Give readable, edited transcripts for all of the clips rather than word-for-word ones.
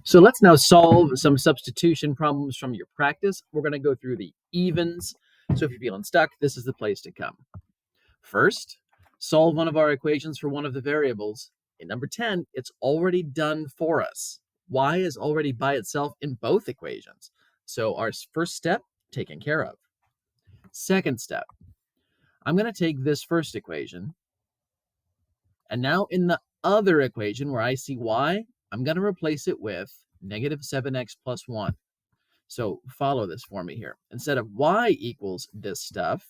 So let's now solve some substitution problems from your practice. We're going to go through the evens. So if you're feeling stuck, this is the place to come. First, solve one of our equations for one of the variables. In number 10, it's already done for us. Y is already by itself in both equations. So our first step, taken care of. Second step, I'm going to take this first equation, and now in the other equation where I see y, I'm going to replace it with negative 7x plus 1. So follow this for me here. Instead of y equals this stuff,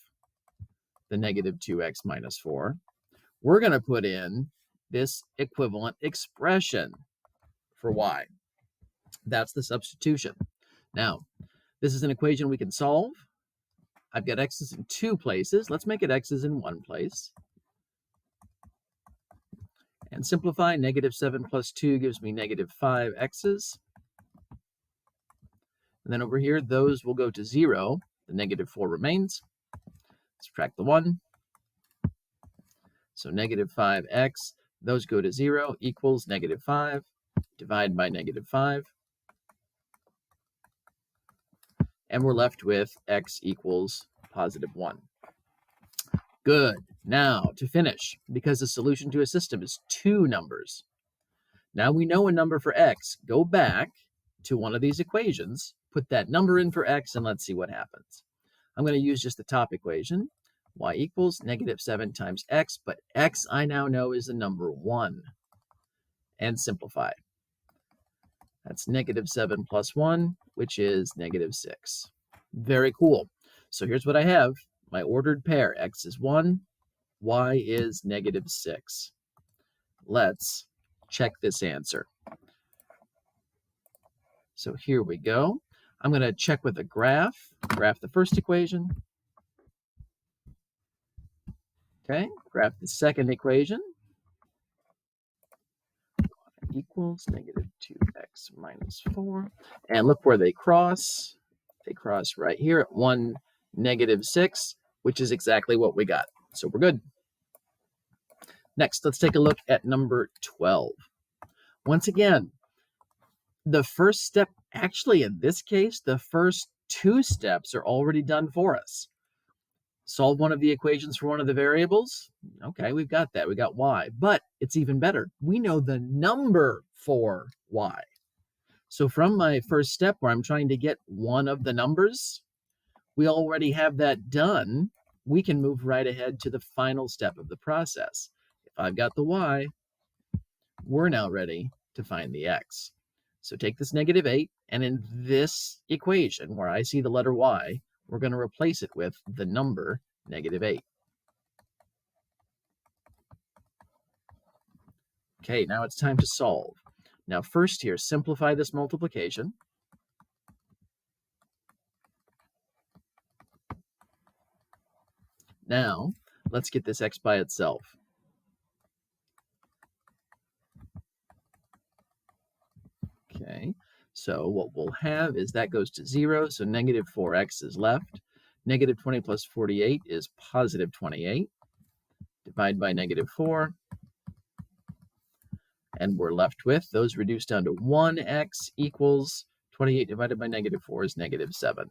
the negative 2x minus 4, we're going to put in this equivalent expression for y. That's the substitution. Now, this is an equation we can solve. I've got x's in two places. Let's make it x's in one place. And simplify. Negative 7 plus 2 gives me negative 5x's. And then over here, those will go to 0. The negative 4 remains. Subtract the 1. So negative 5x, those go to 0, equals negative 5. Divide by negative 5. And we're left with x equals positive 1. Good. Now, to finish, because the solution to a system is two numbers. Now we know a number for x. Go back to one of these equations, put that number in for x, and let's see what happens. I'm going to use just the top equation. Y equals negative 7 times x, but x I now know is the number 1. And simplify. That's negative 7 plus 1, which is negative 6. Very cool. So here's what I have. My ordered pair. X is 1, y is negative 6. Let's check this answer. So here we go. I'm going to check with a graph. Graph the first equation. Okay, graph the second equation. Equals negative 2x minus 4. And look where they cross. They cross right here at 1, negative 6, which is exactly what we got. So we're good. Next, let's take a look at number 12. Once again, the first step, actually in this case, the first two steps are already done for us. Solve one of the equations for one of the variables. Okay, we've got that. We got y. But it's even better. We know the number for y. So from my first step where I'm trying to get one of the numbers, we already have that done. We can move right ahead to the final step of the process. If I've got the y, we're now ready to find the x. So take this negative 8, and in this equation where I see the letter y, we're going to replace it with the number negative 8. Okay, now it's time to solve. Now first here, simplify this multiplication. Now, let's get this x by itself. Okay, so what we'll have is that goes to 0, so negative 4x is left. Negative 20 plus 48 is positive 28. Divide by negative 4. And we're left with, those reduced down to 1x equals 28 divided by negative 4 is negative 7.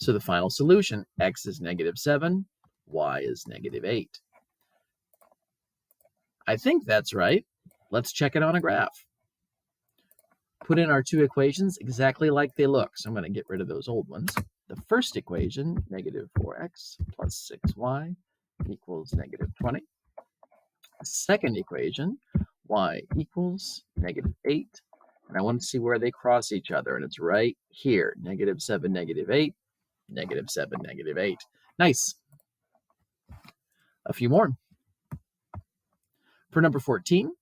So the final solution, x is negative 7, y is negative 8. I think that's right. Let's check it on a graph. Put in our two equations exactly like they look. So I'm going to get rid of those old ones. The first equation, negative 4x plus 6y equals negative 20. The second equation, y equals negative 8. And I want to see where they cross each other. And it's right here, negative 7, negative 8, negative 7, negative 8. Nice. A few more. For number 14,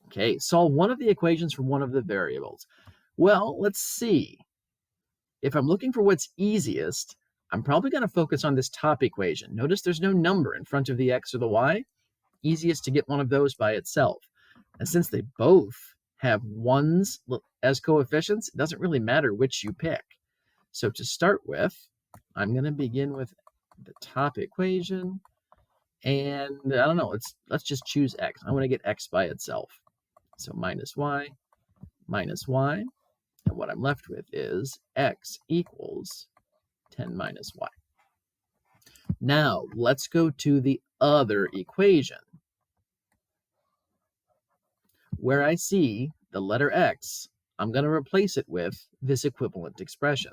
okay, solve one of the equations for one of the variables. Well, let's see. If I'm looking for what's easiest, I'm probably going to focus on this top equation. Notice there's no number in front of the x or the y. Easiest to get one of those by itself. And since they both have 1s as coefficients, it doesn't really matter which you pick. So to start with, I'm going to begin with the top equation. And I don't know, let's just choose x. I want to get x by itself. So minus y, what I'm left with is x equals 10 minus y. Now, let's go to the other equation, where I see the letter x. I'm going to replace it with this equivalent expression.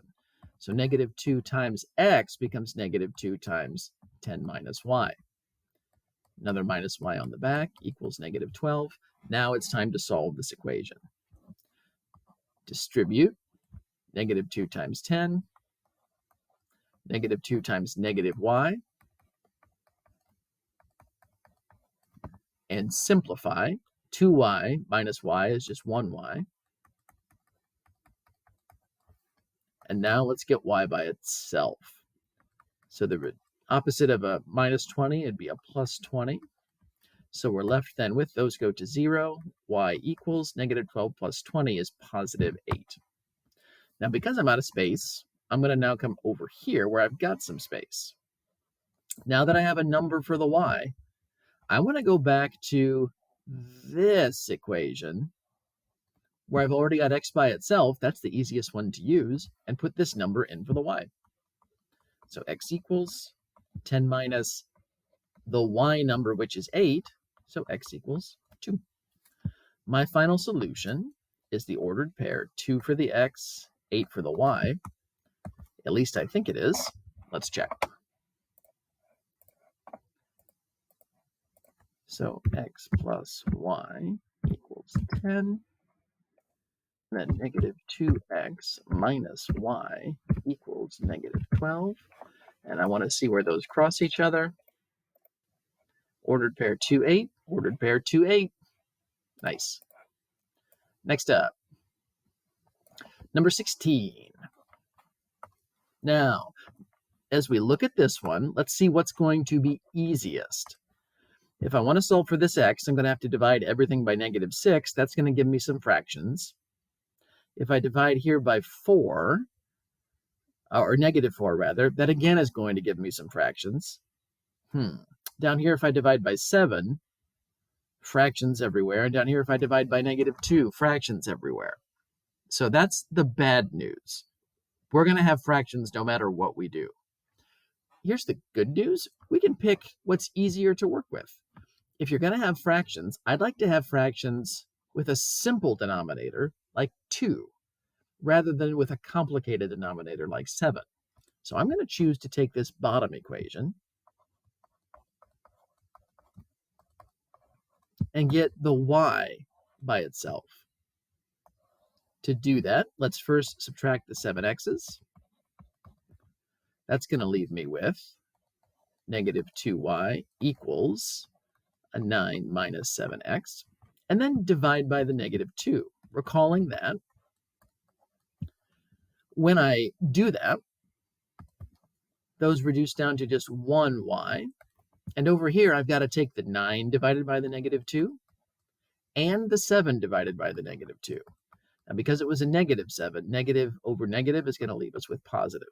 So negative 2 times x becomes negative 2 times 10 minus y. Another minus y on the back equals negative 12. Now it's time to solve this equation. Distribute negative 2 times 10, negative 2 times negative y, and simplify. 2y minus y is just 1y. And now let's get y by itself. So the opposite of a minus 20 would be a plus 20. So we're left then with those go to 0. Y equals negative 12 plus 20 is positive 8. Now, because I'm out of space, I'm going to now come over here where I've got some space. Now that I have a number for the y, I want to go back to this equation where I've already got x by itself. That's the easiest one to use, and put this number in for the y. So x equals 10 minus the y number, which is 8, so x equals 2. My final solution is the ordered pair, 2 for the x, 8 for the y. At least I think it is. Let's check. So x plus y equals 10. And then negative 2x minus y equals negative 12. And I want to see where those cross each other. Ordered pair 2, 8. Ordered pair 2, 8. Nice. Next up, number 16. Now, as we look at this one, let's see what's going to be easiest. If I want to solve for this x, I'm going to have to divide everything by negative 6. That's going to give me some fractions. If I divide here by 4, or negative 4 rather, that again is going to give me some fractions. Down here, if I divide by 7, fractions everywhere. And down here, if I divide by negative 2, fractions everywhere. So that's the bad news. We're going to have fractions no matter what we do. Here's the good news. We can pick what's easier to work with. If you're going to have fractions, I'd like to have fractions with a simple denominator like 2, rather than with a complicated denominator like 7. So I'm going to choose to take this bottom equation and get the y by itself. To do that, let's first subtract the 7x's. That's going to leave me with negative 2y equals a 9 minus 7x, and then divide by the negative 2, recalling that when I do that, those reduce down to just 1y, and over here I've got to take the 9 divided by the negative 2 and the 7 divided by the negative 2. Now, because it was a negative 7, negative over negative is going to leave us with positive.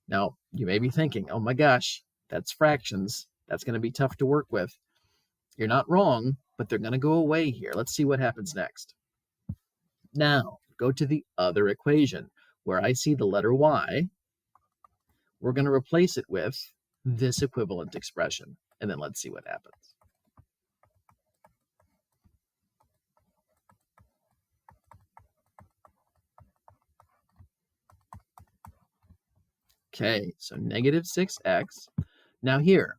Now, you may be thinking, oh my gosh, that's fractions. That's going to be tough to work with. You're not wrong, but they're going to go away here. Let's see what happens next. Now, go to the other equation where I see the letter y. We're going to replace it with this equivalent expression, and then let's see what happens. Okay, so negative 6x. Now here,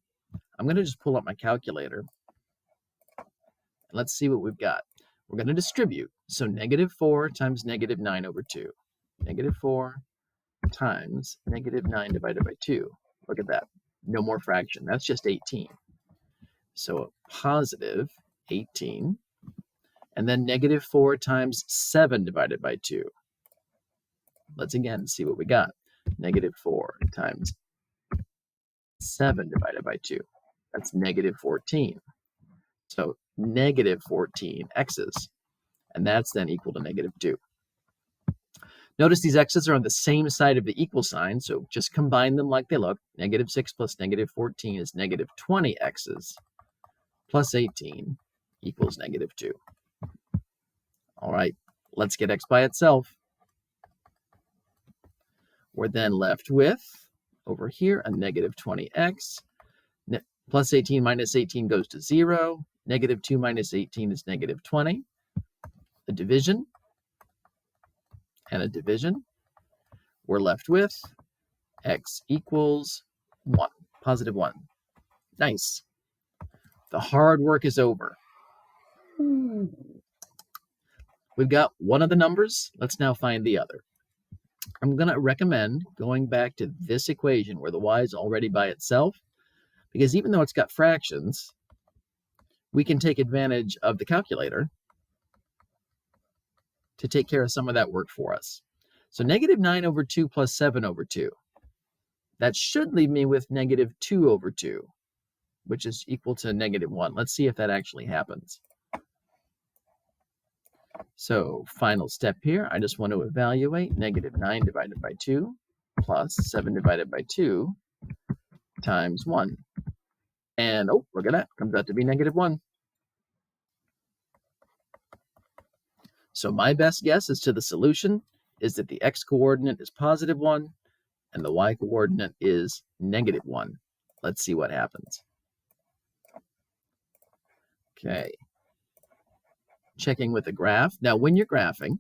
I'm going to just pull up my calculator. Let's see what we've got. We're going to distribute. So negative 4 times negative 9 over 2. Negative 4 times negative 9 divided by 2. Look at that. No more fraction. That's just 18. So positive 18. And then negative 4 times 7 divided by 2. Let's again see what we got. Negative 4 times 7 divided by 2. That's negative 14. So negative 14 x's. And that's then equal to negative 2. Notice these x's are on the same side of the equal sign, so just combine them like they look. Negative 6 plus negative 14 is negative 20 x's plus 18 equals negative 2. All right, let's get x by itself. We're then left with, over here, a negative 20x. Plus 18 minus 18 goes to 0. Negative 2 minus 18 is negative 20. A division and a division. We're left with x equals 1, positive 1. Nice. The hard work is over. We've got one of the numbers. Let's now find the other. I'm going to recommend going back to this equation where the y is already by itself, because even though it's got fractions, we can take advantage of the calculator to take care of some of that work for us. So negative 9 over 2 plus 7 over 2. That should leave me with negative 2 over 2, which is equal to negative 1. Let's see if that actually happens. So final step here, I just want to evaluate negative 9 divided by 2 plus 7 divided by 2 times 1. And oh, look at that, comes out to be negative 1. So my best guess as to the solution is that the x-coordinate is positive 1 and the y-coordinate is negative 1. Let's see what happens. Okay. Checking with the graph. Now, when you're graphing,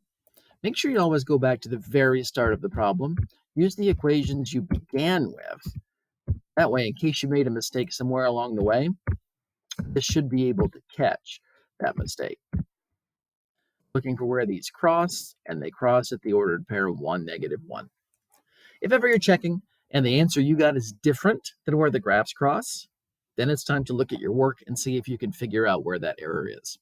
make sure you always go back to the very start of the problem. Use the equations you began with. That way, in case you made a mistake somewhere along the way, this should be able to catch that mistake. Looking for where these cross, and they cross at the ordered pair of 1, negative 1. If ever you're checking and the answer you got is different than where the graphs cross, then it's time to look at your work and see if you can figure out where that error is.